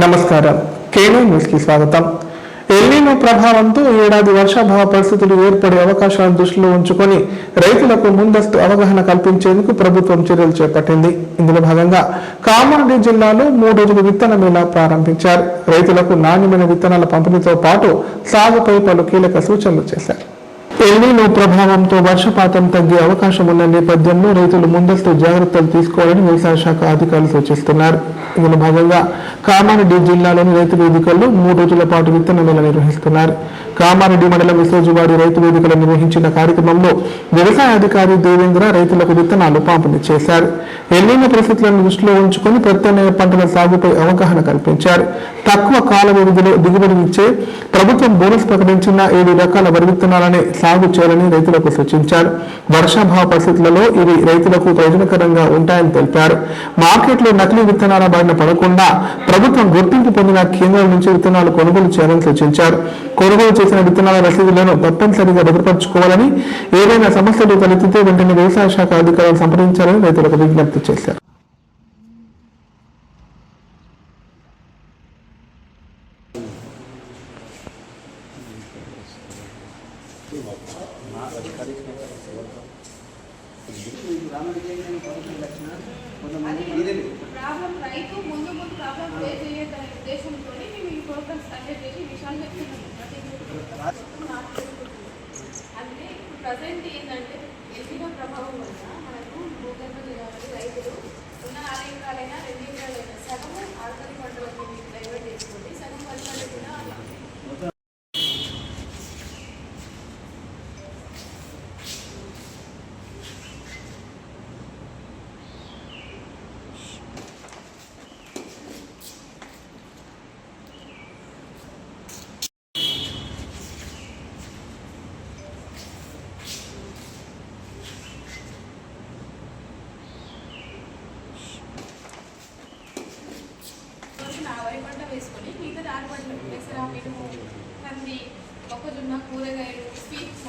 నమస్కారం. కేనూ న్యూస్ కి స్వాగతం. ఎల్నినో ప్రభావంతో ఏడాది వర్షాభావ పరిస్థితులు ఏర్పడే అవకాశాలను దృష్టిలో ఉంచుకొని రైతులకు ముందస్తు అవగాహన కల్పించేందుకు ప్రభుత్వం చర్యలు చేపట్టింది. ఇందులో భాగంగా కామారెడ్డి జిల్లాలో 3 రోజుల విత్తన మేళా ప్రారంభించారు. రైతులకు నాణ్యమైన విత్తనాల పంపిణీతో పాటు సాగుపై పలు కీలక సూచనలు చేశారు. ఎల్నినో ప్రభావంతో వర్షపాతం తగ్గే అవకాశం ఉన్న నేపథ్యంలో రైతులు ముందస్తు జాగ్రత్తలు తీసుకోవాలని వ్యవసాయ శాఖ అధికారులు సూచిస్తున్నారు. ఇందులో భాగంగా కామారెడ్డి జిల్లాలోని రైతు వేదికల్లో 3 రోజుల పాటు విత్తన మేళా నిర్వహిస్తున్నారు. కామారెడ్డి మండలం విసోజువాడి రైతు వేదికలో నిర్వహించిన కార్యక్రమంలో వ్యవసాయ అధికారి దేవేంద్ర రైతులకు విత్తనాలు పంపిణీ చేశారు. ఎల్నినో పరిస్థితులను దృష్టిలో ఉంచుకొని ప్రత్యామ్నాయ పంటల సాగుపై అవగాహన కల్పించారు. తక్కువ కాల వ్యవధిలో దిగుబడినిచ్చే ప్రభుత్వం బోనస్ ప్రకటించిన 7 రకాల వరి విత్తనాలనే సాగు చేయాలని రైతులకు సూచించారు. వర్షాభావ పరిస్థితులలో ఇవి రైతులకు ప్రయోజనకరంగా ఉంటాయని తెలిపారు. మార్కెట్లో నకిలీ విత్తనాల బారిన పడకుండా ప్రభుత్వం గుర్తింపు పొందిన కేంద్రాల నుంచి విత్తనాలు కొనుగోలు చేయాలని సూచించారు. కొనుగోలు చేసిన విత్తనాల రసీదులను తప్పనిసరిగా భద్రపరచుకోవాలని, ఏదైనా సమస్యలు తలెత్తితే వెంటనే వ్యవసాయ శాఖ అధికారులను సంప్రదించాలని రైతులకు విజ్ఞప్తి చేశారు. ప్రాబ్లం రైతు ముందు ప్రాబ్లం ఫేస్ చేయొద్దనే ఉద్దేశంతో మేము ఈ ప్రోగ్రామ్ స్టార్ట్ చేసి విషయాలు చెప్తున్నాము. అంటే ఇప్పుడు ప్రజెంట్ ఏంటంటే ఎల్నినో ప్రభావం వల్ల మనకు భూగర్భ జలాలు రైతులు ఉన్న 6 ఎకరాలైనా 2 ఎకరాలైనా సగము ఆర్గాని పంటలకు డైవర్ట్ చేసుకోండి, సగం ఫలితాలు కూడా వరి పంట వేసుకొని మిగతా 6 పంటలు పెసర, మినుము, కంది, మొక్కజొన్న, కూరగాయలు, స్వీట్స్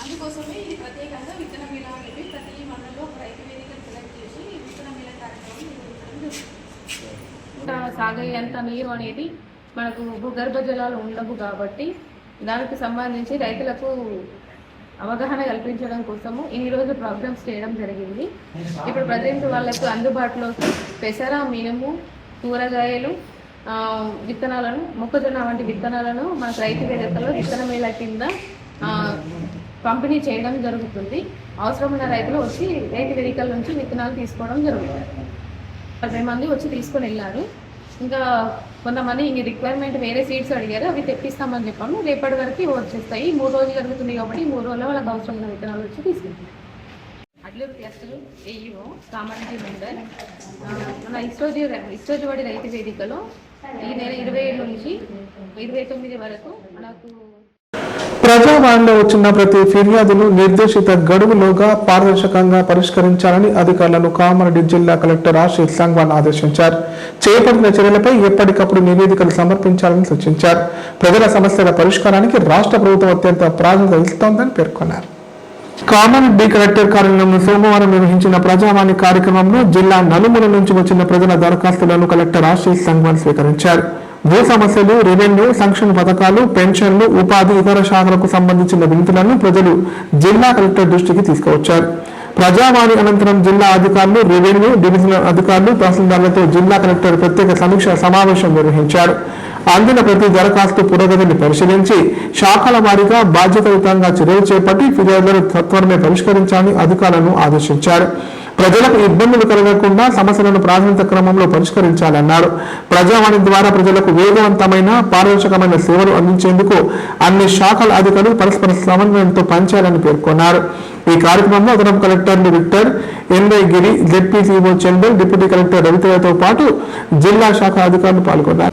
అందుకోసమే ఇది ప్రత్యేకంగా విత్తన మేళా అనేది ప్రతి మండలంలో ఒక రైతు వేదికను సెలెక్ట్ చేసి విత్తన మేళా కార్యక్రమం నిర్వహించడం జరుగుతుంది. సాగేంత నీరు అనేది మనకు భూగర్భ జలాలు ఉండవు కాబట్టి దానికి సంబంధించి రైతులకు అవగాహన కల్పించడం కోసము ఇన్ని రోజులు ప్రోగ్రామ్స్ చేయడం జరిగింది. ఇప్పుడు ప్రజెంట్ వాళ్ళకు అందుబాటులోకి పెసర, మినుము, కూరగాయలు విత్తనాలను, మొక్కజొన్న వంటి విత్తనాలను మనకు రైతు వేదికల్లో విత్తన మేళా కింద పంపిణీ చేయడం జరుగుతుంది. అవసరమైన రైతులు వచ్చి రైతు వేదికల నుంచి విత్తనాలు తీసుకోవడం జరుగుతుంది. 10 మంది వచ్చి తీసుకొని వెళ్ళారు. ఇంకా కొంతమంది ఇంక రిక్వైర్మెంట్ వేరే సీడ్స్ అడిగారు, అవి తెప్పిస్తామని చెప్పాము. రేపటి వరకు వచ్చేస్తాయి. 3 రోజులు జరుగుతుంది కాబట్టి 3 రోజుల్లో వాళ్ళకి అవసరమైన విత్తనాలు వచ్చి తీసుకుంటాం. అడ్లూరు క్లస్టర్ ఏఈఓ కామారెడ్డి మండల్ మన ఇష్టోజువాడి రైతు వేదికలో ఈ నెల 27 నుంచి 29 వరకు మనకు ప్రజావాణిలో వచ్చిన ప్రతి ఫిర్యాదును నిర్దేశిత గడువులోగా పారదర్శకంగా పరిష్కరించాలని అధికారులను కామారెడ్డి జిల్లా కలెక్టర్ ఆశీష్ సంగ్వాన్ ఆదేశించారు. చేపట్టిన చర్యలపై ఎప్పటికప్పుడు నివేదికలు సమర్పించాలని సూచించారు. ప్రజల సమస్యల పరిష్కారానికి రాష్ట్ర ప్రభుత్వం అత్యంత ప్రాధాన్యత ఇస్తోందని పేర్కొన్నారు. కామారెడ్డి కలెక్టర్ కార్యాలయంలో సోమవారం నిర్వహించిన ప్రజావాణి కార్యక్రమంలో జిల్లా నలుమూల నుంచి వచ్చిన ప్రజల దరఖాస్తులను కలెక్టర్ ఆశీష్ సంగ్వాన్ స్వీకరించారు. భూ సమస్యలు, రెవెన్యూ, సంక్షేమ పథకాలు, పెన్షన్లు, ఉపాధి, ఇతర శాఖలకు సంబంధించిన వినతులను ప్రజలు జిల్లా కలెక్టర్ దృష్టికి తీసుకువచ్చారు. ప్రజావాణి అనంతరం జిల్లా అధికారులు, రెవెన్యూ డివిజనల్ అధికారులు, తహసీల్దార్లతో జిల్లా కలెక్టర్ ప్రత్యేక సమీక్ష సమావేశం నిర్వహించారు. అందిన ప్రతి దరఖాస్తు పురోగతిని పరిశీలించి శాఖల వారీగా బాధ్యతాయుతంగా చర్యలు చేపట్టి ఫిర్యాదులను సత్వరమే పరిష్కరించాలని అధికారులను ఆదేశించారు. ప్రజలకు ఇబ్బందులు కలగకుండా సమస్యలను ప్రాధాన్యత క్రమంలో పరిష్కరించాలన్నారు. ప్రజావాణి ద్వారా ప్రజలకు వేగవంతమైన, పారదర్శకమైన సేవలు అందించేందుకు అన్ని శాఖల అధికారులు పరస్పర సమన్వయంతో పనిచేయాలని పేర్కొన్నారు. ఈ కార్యక్రమంలో అదనపు కలెక్టర్లు విక్టర్, ఎన్వై గిరి, జెడ్పీసీఓ చందర్, డిప్యూటీ కలెక్టర్ రవితేజతో పాటు జిల్లా శాఖ అధికారులు పాల్గొన్నారు.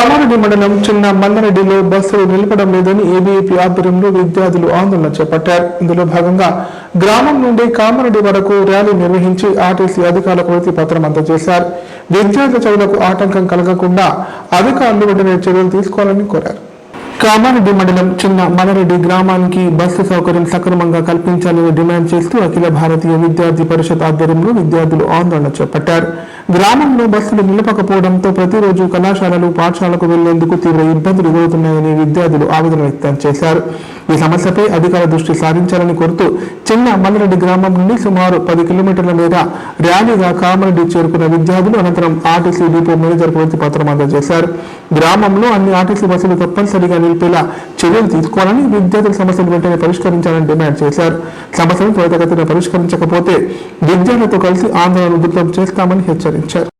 కామారెడ్డి మండలం చిన్న మల్లరెడ్డిలో బస్సులు నిలపడం లేదని ఏబీవీపీ ఆధ్వర్యంలో విద్యార్థులు ఆందోళన చేపట్టారు. ఇందులో భాగంగా గ్రామం నుండి కామారెడ్డి వరకు ర్యాలీ నిర్వహించి ఆర్టీసీ అధికారులకు వినతి పత్రం అందజేశారు. విద్యార్థుల చదువులకు ఆటంకం కలగకుండా అధికారులు వెంటనే చర్యలు తీసుకోవాలని కోరారు. కామారెడ్డి మండలం చిన్న మల్లరెడ్డి గ్రామానికి బస్సు సౌకర్యం సక్రమంగా కల్పించాలని డిమాండ్ చేస్తూ అఖిల భారతీయ విద్యార్థి పరిషత్ ఆధ్వర్యంలో విద్యార్థులు ఆందోళన చేపట్టారు. గ్రామంలో బస్సులు నిలపకపోవడంతో ప్రతిరోజు కళాశాలలు పాఠశాలకు వెళ్లేందుకు తీవ్ర ఇబ్బందులు ఎదురవుతున్నాయని విద్యార్థులు ఆవేదన వ్యక్తం చేశారు. ఈ సమస్యపై అధికారుల దృష్టి సారించాలని కోరుతూ చిన్న మల్లరెడ్డి గ్రామం నుండి సుమారు 10 కిలోమీటర్ల మేర ర్యాలీగా కామారెడ్డి చేరుకున్న విద్యార్థులు అనంతరం ఆర్టీసీ డిపో మేనేజర్కు వినతి పత్రం అందజేశారు. గ్రామంలో అన్ని ఆర్టీసీ బస్సులు తప్పనిసరిగా నిలిపేలా చర్యలు తీసుకోవాలని, విద్యార్థుల సమస్యలు వెంటనే పరిష్కరించాలని డిమాండ్ చేశారు. సమస్యను త్వరితగతిన పరిష్కరించకపోతే విద్యార్థులతో కలిసి ఆందోళన ఉధృతం చేస్తామని హెచ్చరించారు.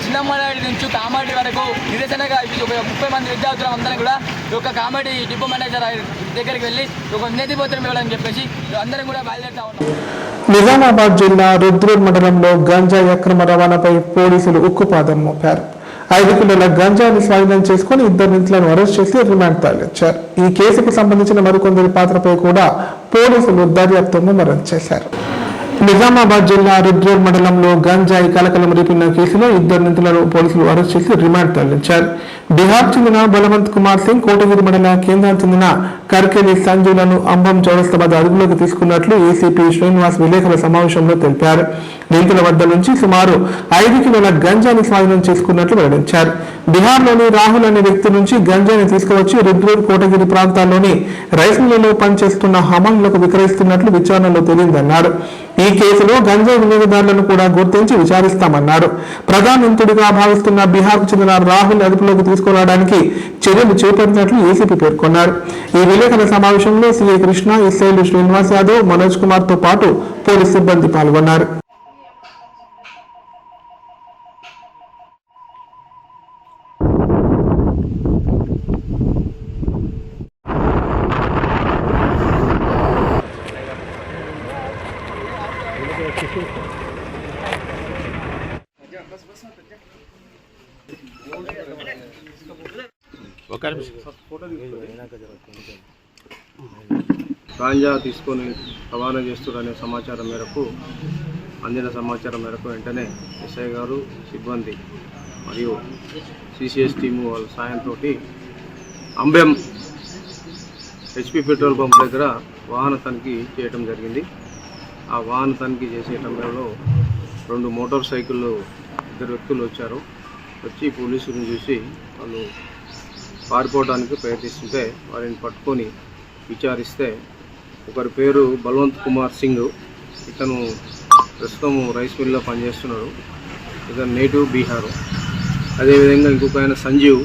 చిన్న మల్లరెడ్డి నుంచి కామారెడ్డి వరకు నిరసనగా 30 మంది విద్యార్థులు అందరం కూడా కామారెడ్డి డిపో మేనేజర్ దగ్గరికి వెళ్ళి ఒక వినతి పత్రం ఇవ్వాలని చెప్పేసి అందరం కూడా బయలుదేరుతా ఉన్నాం. నిజామాబాద్ జిల్లా రుద్రూర్ మండలంలో గంజాయి అక్రమ రవాణాపై పోలీసులు ఉక్కుపాదం మోపారు. 5 కిలోల గంజాయిని స్వాధీనం చేసుకుని 2 నిందితులను అరెస్ట్ చేసి రిమాండ్ తరలించారు. ఈ కేసుకు సంబంధించిన మరికొందరి పాత్రపై కూడా పోలీసులు దర్యాప్తు ముమ్మరం చేశారు. నిజామాబాద్ జిల్లా రుద్రూర్ మండలంలో గంజాయి కలకలం రేపిన కేసులో 2 నిందితులను పోలీసులు అరెస్ట్ చేసి రిమాండ్ తరలించారు. బీహార్ చెందిన బలవంత్ కుమార్ సింగ్, కోటగిరి మండల కేంద్రానికి చెందిన కర్కెలి సంజులను అంబం చౌరస్తా వద్ద అదుపులోకి తీసుకున్నట్లు ఏసీపీ శ్రీనివాస్ విలేకరుల సమావేశంలో తెలిపారు. నిందితుల వద్ద నుంచి సుమారు 5 కిలోల గంజాయిని స్వాధీనం చేసుకున్నట్లు వెల్లడించారు. బీహార్లోని రాహుల్ అనే వ్యక్తి నుంచి గంజాయిని తీసుకువచ్చి రుద్రూర్, కోటగిరి ప్రాంతాల్లోని రైస్ మిల్లులో పనిచేస్తున్న హమాన్లకు విక్రయిస్తున్నట్లు విచారణలో తేలిందన్నారు. ఈ కేసులో గంజాయి వినియోగదారులను కూడా గుర్తించి విచారిస్తామన్నారు. ప్రధాన నిందితుడిగా భావిస్తున్న బీహార్కు చెందిన రాహుల్ అదుపులోకి తీసుకురావడానికి చర్యలు చేపట్టినట్లు ఏసీపీ పేర్కొన్నారు. ఈ విలేకరుల సమావేశంలో సీఐ కృష్ణ, ఎస్ఐలు శ్రీనివాస్ యాదవ్, మనోజ్ కుమార్ తో పాటు పోలీసు సిబ్బంది పాల్గొన్నారు. గాంజా తీసుకొని రవాణా చేస్తున్నారనే సమాచారం మేరకు అందిన సమాచారం మేరకు వెంటనే ఎస్ఐ గారు, సిబ్బంది మరియు సిసిఎస్ టీము వాళ్ళ సాయంతో అంబెం హెచ్పి పెట్రోల్ పంప్ దగ్గర వాహన తనిఖీ చేయడం జరిగింది. ఆ వాహన తనిఖీ చేసే సమయంలో 2 మోటార్ సైకిళ్ళు 2 వ్యక్తులు వచ్చి పోలీసులను చూసి వాళ్ళు పారిపోవడానికి ప్రయత్నిస్తుంటే వారిని పట్టుకొని విచారిస్తే ఒకరి పేరు బలవంత్ కుమార్ సింగ్, ఇతను ప్రస్తుతం రైస్ మిల్లో పనిచేస్తున్నాడు. ఇతను నేటివ్ బీహారు. అదేవిధంగా ఇంకొక ఆయన సంజీవ్,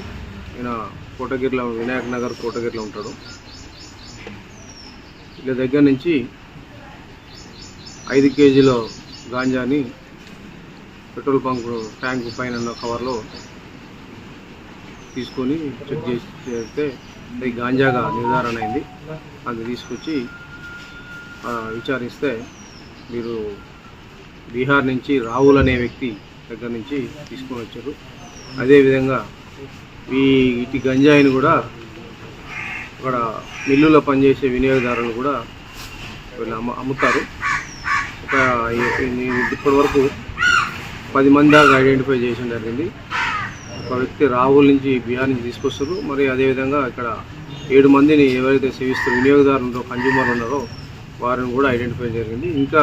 ఈయన కోటగిరిలో, వినాయక్ నగర్ కోటగిరిలో ఉంటాడు. వీళ్ళ దగ్గర నుంచి 5 కేజీల గాంజాని పెట్రోల్ బంక్ ట్యాంక్ పైన కవర్లో తీసుకొని చెక్ చేస్తే అది గాంజాగా నిర్ధారణ అయింది. అది తీసుకొచ్చి విచారిస్తే మీరు బీహార్ నుంచి రాహుల్ అనే వ్యక్తి దగ్గర నుంచి తీసుకొని వచ్చారు. అదేవిధంగా ఇటు గంజాయిని కూడా అక్కడ మిల్లులో పనిచేసే వినియోగదారులు కూడా వీళ్ళు అమ్ముతారు. ఇప్పటి వరకు 10 మంది దాకా ఐడెంటిఫై చేయడం జరిగింది. ఒక వ్యక్తి రాహుల్ నుంచి బీహార్ నుంచి తీసుకొస్తారు. మరి అదేవిధంగా ఇక్కడ 7 మందిని ఎవరైతే సేవిస్తారో వినియోగదారులు కన్జ్యూమర్ ఉన్నారో వారిని కూడా ఐడెంటిఫై జరిగింది. ఇంకా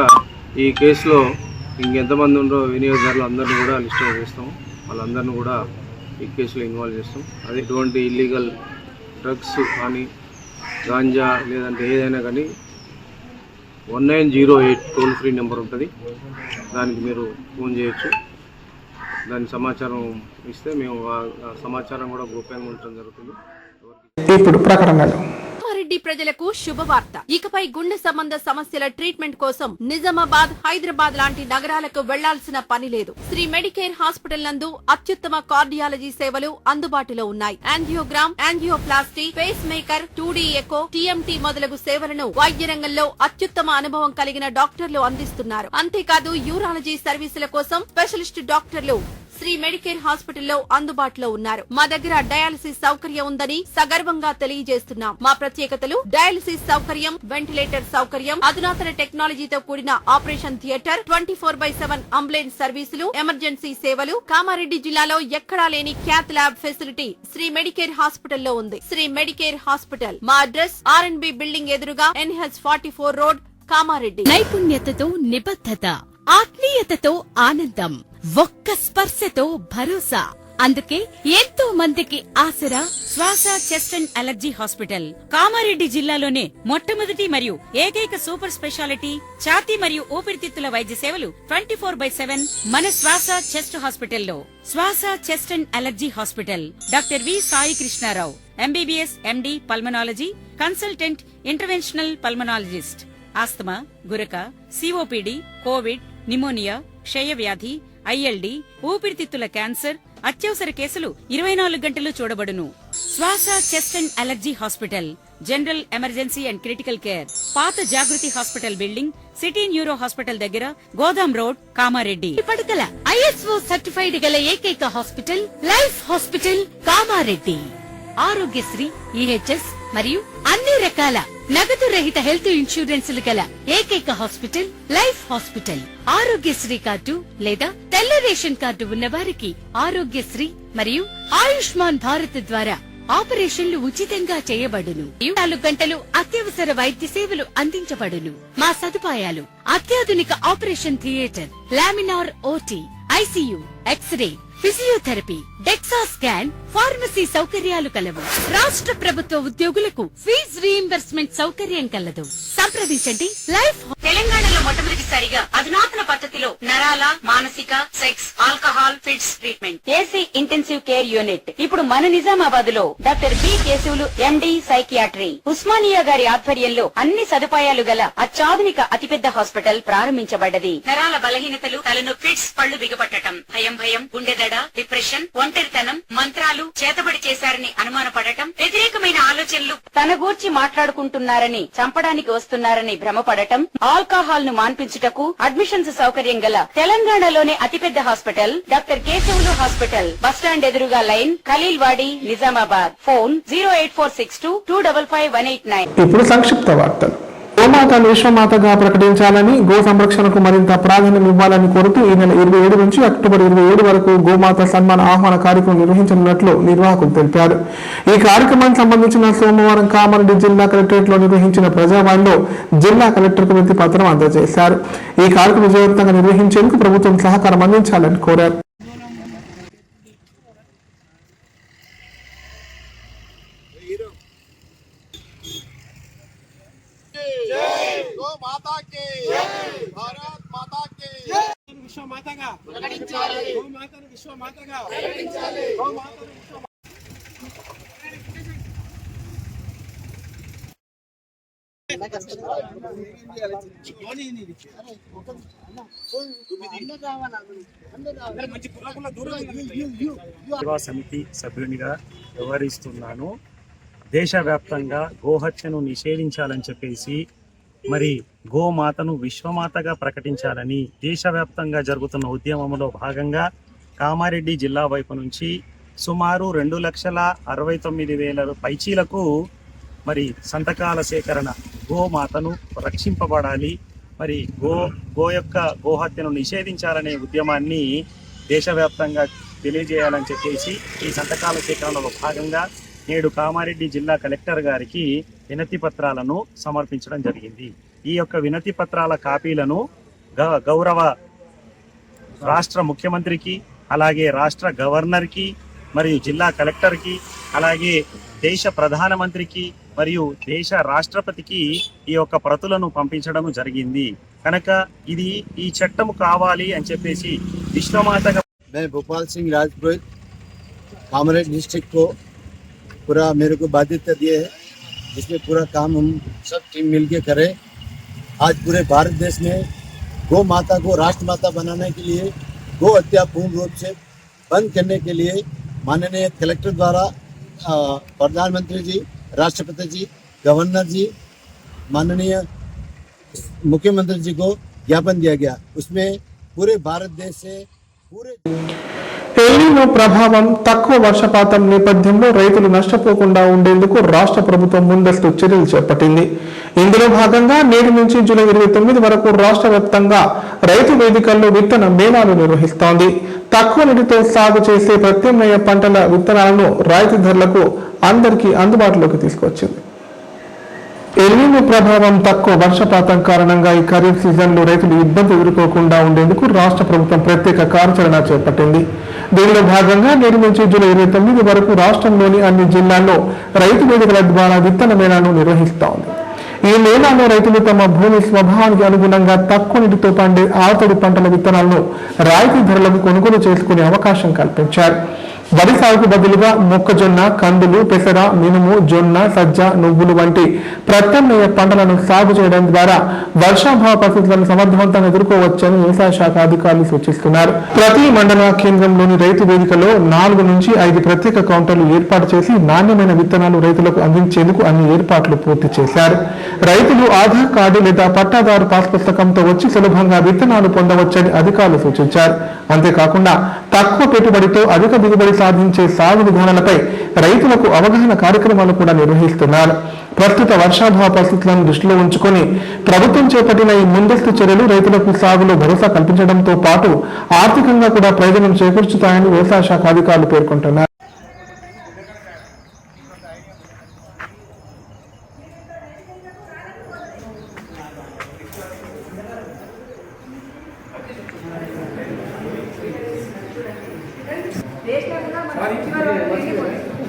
ఈ కేసులో ఇంకెంతమంది ఉన్నారో వినియోగదారులు అందరినీ కూడా లిస్ట్ చేస్తాం. వాళ్ళందరినీ కూడా ఈ కేసులో ఇన్వాల్వ్ చేస్తాం. అది ఎటువంటి ఇల్లీగల్ డ్రగ్స్ కానీ గాంజా లేదంటే ఏదైనా కానీ 1908 టోల్ ఫ్రీ నెంబర్ ఉంటుంది. దానికి మీరు ఫోన్ చేయొచ్చు. దాని సమాచారం ఇస్తే మేము ఆ సమాచారం కూడా గోప్యంగా ఉండటం జరుగుతుంది. ఇప్పుడు ప్రకటనలు. కామారెడ్డి ప్రజలకు శుభవార్త. ఇకపై గుండె సంబంధ సమస్యల ట్రీట్మెంట్ కోసం నిజామాబాద్, హైదరాబాద్ లాంటి నగరాలకు వెళ్లాల్సిన పని లేదు. శ్రీ మెడికేర్ హాస్పిటల్ నందు అత్యుత్తమ కార్డియాలజీ సేవలు అందుబాటులో ఉన్నాయి. Angiogram, angioplasty, pacemaker, 2D echo, TMT మొదలగు సేవలను వైద్య రంగంలో అత్యుత్తమ అనుభవం కలిగిన డాక్టర్లు అందిస్తున్నారు. అంతేకాదు యూరాలజీ సర్వీసుల కోసం స్పెషలిస్ట్ డాక్టర్లు శ్రీ మెడికేర్ హాస్పిటల్లో అందుబాటులో ఉన్నారు. మా దగ్గర డయాలసిస్ సౌకర్యం ఉందని సగర్వంగా తెలియజేస్తున్నాం. మా ప్రత్యేకతలు: డయాలసిస్ సౌకర్యం, వెంటిలేటర్ సౌకర్యం, అధునాతన టెక్నాలజీతో కూడిన ఆపరేషన్ థియేటర్, 24/7 అంబులెన్స్ సర్వీసులు, ఎమర్జెన్సీ సేవలు. కామారెడ్డి జిల్లాలో ఎక్కడా లేని cath lab facility Shri Medicare హాస్పిటల్లో ఉంది. Shri Medicare hospital. మా అడ్రస్ R&B బిల్డింగ్ ఎదురుగా NH44 రోడ్, కామారెడ్డి. నైపుణ్యతతో నిబద్ధత, ఆత్మీయతతో ఆనందం, ఒక్క స్పర్శతో భరోసా. అందుకే ఎంతో మందికి ఆసరా శ్వాస, chest and allergy hospital. Kamareddy జిల్లాలోనే మొట్టమొదటి మరియు ఏకైక సూపర్ స్పెషాలిటీ ఛాతీ మరియు ఊపిరితిత్తుల వైద్య సేవలు 24/7 మన శ్వాస చెస్ట్ హాస్పిటల్లో. శ్వాస, chest and allergy hospital. Doctor V Sai Krishnarao, MBBS, MD, pulmonology, consultant, interventional pulmonologist. Asthma, గురక, COPD, కోవిడ్, నిమోనియా, క్షయవ్యాధి, ILD, ఊపిరితిత్తుల క్యాన్సర్, అత్యవసర కేసులు 24 గంటలు చూడబడును. శ్వాస, chest and allergy hospital. General, emergency and critical care. పాత Jagruti hospital building, city neuro hospital దగ్గర, గోదాం రోడ్, కామారెడ్డి. పడకల ISO సర్టిఫైడ్ గల ఏకైక hospital life hospital, Kamareddy. Aarogyasri, EHS మరియు అన్ని రకాల నగదు రహిత హెల్త్ ఇన్సూరెన్సులు గల ఏకైక hospital life hospital. Aarogyasri card లేదా తెల్ల రేషన్ కార్డు ఉన్న వారికి ఆరోగ్యశ్రీ మరియు ఆయుష్మాన్ భారత్ ద్వారా ఆపరేషన్లు ఉచితంగా చేయబడును. 24 గంటలు అత్యవసర వైద్య సేవలు అందించబడును. మా సదుపాయాలు: అత్యాధునిక operation theatre, laminar OT, ICU, x-ray, physiotherapy, DEXA scan, pharmacy సౌకర్యాలు కలవు. రాష్ట్ర ప్రభుత్వ ఉద్యోగులకు ఫీజు రీయింబర్స్మెంట్ సౌకర్యం కలదు. సంప్రదించండి. లైఫ్. తెలంగాణలో మొట్టమొదటిసారిగా అధునాతన పద్ధతిలో నరాల, మానసిక, sex, alcohol, fits treatment, AC intensive care unit ఇప్పుడు మన నిజామాబాద్ లో doctor B Keshavulu, MD, psychiatry, Osmania గారి ఆధ్వర్యంలో అన్ని సదుపాయాలు గల అత్యాధునిక అతిపెద్ద హాస్పిటల్ ప్రారంభించబడ్డది. నరాల బలహీనతలు, తలనొప్పి, ఫిట్స్, పళ్లు బిగపట్టడం, భయం, గుండెదడ, డిప్రెషన్, ఒంటరితనం, మంత్రాలు చేతబడి చేశారని అనుమానపడటం, వ్యతిరేకమైన ఆలోచనలు, తన గూర్చి మాట్లాడుకుంటున్నారని, చంపడానికి వస్తున్నారని భ్రమపడటం, ఆల్కహాల్ ను మాన్పించుటకు అడ్మిషన్స్ సౌకర్యం గల తెలంగాణలోనే అతిపెద్ద hospital doctor Keshavulu hospital. Bus stand ఎదురుగా లైన్, ఖలీల్ వాడి, నిజామాబాద్. ఫోన్ 08462255189. ఇప్పుడు సంక్షిప్త వార్తలు. గోమాతను విశ్వమాతగా ప్రకటించాలని, గో సంరక్షణకు మరింత ప్రాధాన్యం ఇవ్వాలని కోరుతూ ఈ నెల 27 నుంచి అక్టోబర్ 27 వరకు గోమాత సన్మాన ఆహ్వాన కార్యక్రమం నిర్వహించనున్నట్లు నిర్వాహకులు తెలిపారు. ఈ కార్యక్రమానికి సంబంధించిన సోమవారం కామారెడ్డి జిల్లా కలెక్టరేట్ లో నిర్వహించిన ప్రజావాణిలో జిల్లా కలెక్టర్కు వినతి పత్రం అందజేశారు. ఈ కార్యక్రమం విజయవంతంగా నిర్వహించేందుకు ప్రభుత్వం సహకారం అందించాలని కోరారు. माता के भारत माता के विश्व माता का गौ माता विश्व माता का गौ माता विश्व సేవా సమితి సభ్యునిగా వ్యవహరిస్తున్నాను. దేశవ్యాప్తంగా గోహత్యను నిషేధించాలని చెప్పేసి, మరి గోమాతను విశ్వమాతగా ప్రకటించాలని దేశవ్యాప్తంగా జరుగుతున్న ఉద్యమంలో భాగంగా కామారెడ్డి జిల్లా వైపు నుంచి సుమారు 2,69,000 పైచీలకు మరి సంతకాల సేకరణ, గోమాతను రక్షింపబడాలి, మరి గోహత్యను నిషేధించాలనే ఉద్యమాన్ని దేశవ్యాప్తంగా తెలియజేయాలని చెప్పేసి ఈ సంతకాల సేకరణలో భాగంగా నేడు కామారెడ్డి జిల్లా కలెక్టర్ గారికి వినతి పత్రాలను సమర్పించడం జరిగింది. ఈ యొక్క వినతి పత్రాల కాపీలను గౌరవ రాష్ట్ర ముఖ్యమంత్రికి, అలాగే రాష్ట్ర గవర్నర్కి, మరియు జిల్లా కలెక్టర్కి, అలాగే దేశ ప్రధానమంత్రికి మరియు దేశ రాష్ట్రపతికి ఈ యొక్క ప్రతులను పంపించడం జరిగింది. కనుక ఈ చట్టము కావాలి అని చెప్పేసి విశ్వమాతగా मैं भोपाल सिंह राजपुरोहित कामरेज डिस्ट्रिक्ट को पूरा मेरे को बाध्यता दिए है, जिसमें पूरा काम हम सब टीम मिलके करें। आज पूरे भारत देश में गौ माता को राष्ट्रमाता बनाने के लिए गौ हत्या पूर्ण रूप से बंद करने के लिए माननीय कलेक्टर द्वारा प्रधानमंत्री जी, राष्ट्रपति जी, गवर्नर जी, माननीय मुख्यमंत्री जी को ज्ञापन दिया गया। उसमें पूरे भारत देश से पूरे ఎల్నినో ప్రభావం తక్కువ వర్షపాతం నేపథ్యంలో రైతులు నష్టపోకుండా ఉండేందుకు రాష్ట్ర ప్రభుత్వం ముందస్తు చర్యలు చేపట్టింది. ఇందులో భాగంగా నేటి నుంచి జూలై 29 వరకు రాష్ట్ర వ్యాప్తంగా రైతు వేదికల్లో విత్తన మేళాలు నిర్వహిస్తోంది. తక్కువ నీటితో సాగు చేసే ప్రత్యామ్నాయ పంటల విత్తనాలను రాయితీ ధరలకు అందరికీ అందుబాటులోకి తీసుకొచ్చింది. ఎల్నినో ప్రభావం తక్కువ వర్షపాతం కారణంగా ఈ ఖరీఫ్ సీజన్లో రైతులు ఇబ్బంది ఎదుర్కోకుండా ఉండేందుకు రాష్ట్ర ప్రభుత్వం ప్రత్యేక కార్యాచరణ చేపట్టింది. దీనిలో భాగంగా నేటి నుంచి జూలై 29 వరకు రాష్ట్రంలోని అన్ని జిల్లాల్లో రైతు వేదికల ద్వారా విత్తన మేళాను నిర్వహిస్తోంది. ఈ మేళాలో రైతులు తమ భూమి స్వభావానికి అనుగుణంగా తక్కువ నీటితో పండే ఆతడి పంటల విత్తనాలను రాయితీ ధరలకు కొనుగోలు చేసుకునే అవకాశం కల్పించారు. వరి సాగుకు బదులుగా మొక్కజొన్న, కందులు, పెసర, మినుము, జొన్న, సజ్జ, నువ్వులు వంటి ప్రత్యామ్నాయ పంటలను సాగు చేయడం ద్వారా వర్షాభావ పరిస్థితులను సమర్థవంతంగా ఎదుర్కోవచ్చని వ్యవసాయ శాఖ అధికారులు సూచిస్తున్నారు. ప్రతి మండల కేంద్రంలోని రైతు వేదికలో 4 నుంచి 5 ప్రత్యేక కౌంటర్లు ఏర్పాటు చేసి నాణ్యమైన విత్తనాలు రైతులకు అందించేందుకు అన్ని ఏర్పాట్లు పూర్తి చేశారు. రైతులు ఆధార్ కార్డు లేదా పట్టాదారు పాస్ పుస్తకంతో వచ్చి సులభంగా విత్తనాలు పొందవచ్చని అధికారులు సూచించారు. అంతేకాకుండా తక్కువ పెట్టుబడితో అధిక దిగుబడి సాధించే సాగు విధానాలపై రైతులకు అవగాహన కార్యక్రమాలు కూడా నిర్వహిస్తున్నారు. ప్రస్తుత వర్షాభావ పరిస్థితులను దృష్టిలో ఉంచుకొని ప్రభుత్వం చేపట్టిన ఈ ముందస్తు చర్యలు రైతులకు సాగులో భరోసా కల్పించడంతో పాటు ఆర్థికంగా కూడా ప్రయోజనం చేకూర్చుతాయని వ్యవసాయ శాఖ అధికారులు పేర్కొంటున్నారు.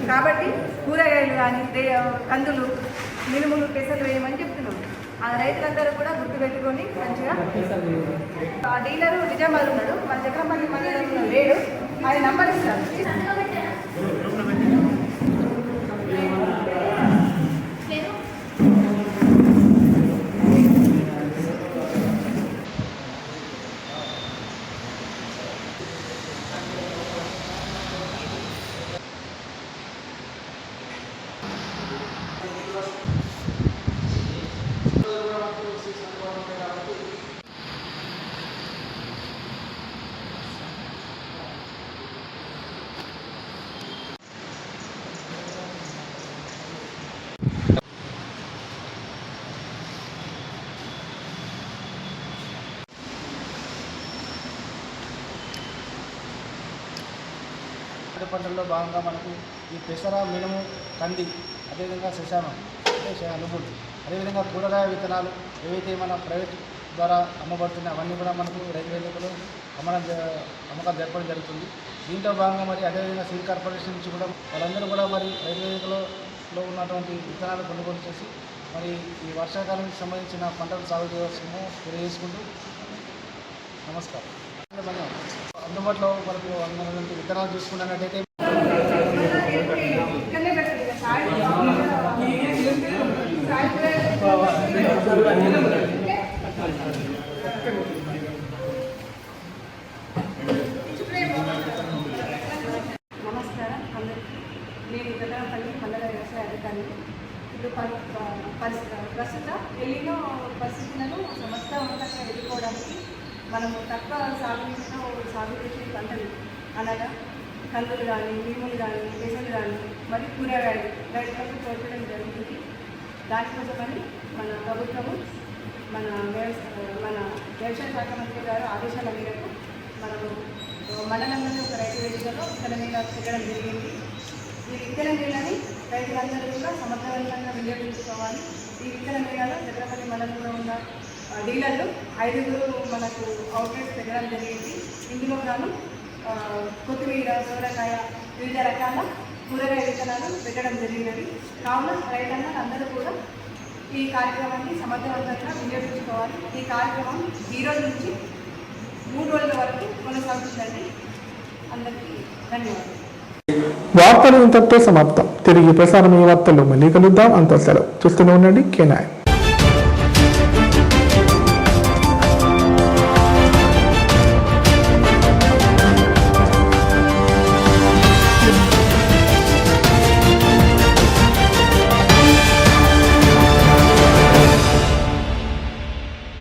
కాబట్టి కూరగాయలు కానీ కందులు, మినుములు, పెసలు వేయమని చెప్తున్నాం. ఆ రైతులందరూ కూడా గుర్తుపెట్టుకొని మంచిగా ఆ డీలరు నిజామాబాద్ ఉన్నాడు, మన చక్రపల్లి మండలంలో లేడు, ఆయన నంబర్ ఇస్తారు. పంటల్లో భాగంగా మనకు ఈ పెసర, మినుము, కంది, అదేవిధంగా శశానం అంటే నువ్వులు, అదేవిధంగా కూరగాయ విత్తనాలు ఏవైతే మన ప్రైవేట్ ద్వారా అమ్మబడుతున్నాయి అవన్నీ కూడా మనకు రైతు వేదికలో అమ్మకాలు జరపడం జరుగుతుంది. దీంట్లో భాగంగా మరి అదేవిధంగా సీడ్ కార్పొరేషన్ నుంచి కూడా వాళ్ళందరూ కూడా మరి రైతు వేదికలో ఉన్నటువంటి విత్తనాలు కొనుగోలు చేసి మరి ఈ వర్షాకాలానికి సంబంధించిన పంటలు సాగు చేయవలసిందో తెలియజేసుకుంటూ నమస్కారం. అందుబాటులో మనకు అందరికీ విత్తనాలు చూసుకున్నట్టయితే నమస్కారం అందరికీ. నేను గదనపల్లి మండల వ్యవసాయ అధికారిని. ఇప్పుడు ప్రస్తుత ఎల్లినో పరిస్థితులను సమర్థవంతంగా ఎదుర్కోవడానికి మనము తక్కువ సాగుతో సాగు చేసే పంటలు అనగా కందులు కానీ, మినుములు కానీ, పెసలు కానీ మరియు కూరగాయలు రైతులకు తోచడం జరుగుతుంది. దానికోసమని మన ప్రభుత్వము మన వ్యవసాయ శాఖ మంత్రి గారు ఆదేశాల మేరకు మనము మండలంలోని ఒక రైతు వేదికలో విత్తన మేళ పెట్టడం జరిగింది. ఈ విత్తన మేళని రైతులందరూ కూడా సమర్థవంతంగా వినియోగించుకోవాలి. ఈ విత్తన మేళలో చక్రపల్లి మండలంలో ఉన్న డీలర్లు 5 మనకు అవుట్లెట్స్ పెట్టడం జరిగింది. ఇందులో గాను కొత్తిమీర, సోరకాయ, వివిధ రకాల కూరగాయ విత్తనాలు పెట్టడం జరిగినవి. కావున రైతన్నలు అందరూ కూడా ఈ కార్యక్రమాన్ని సమర్థవంతంగా వినియోగించుకోవాలి. ఈ కార్యక్రమం ఈ రోజు నుంచి 3 రోజుల వరకు కొనసాగుతుందండి. అందరికీ ధన్యవాదాలు. వార్తలు ఇంతటితో సమాప్తం. తిరిగి ప్రసారం ఈ వార్తల్లో మళ్ళీ కలుద్దాం. అంత సెలవు. చూస్తూనే ఉండండి K9.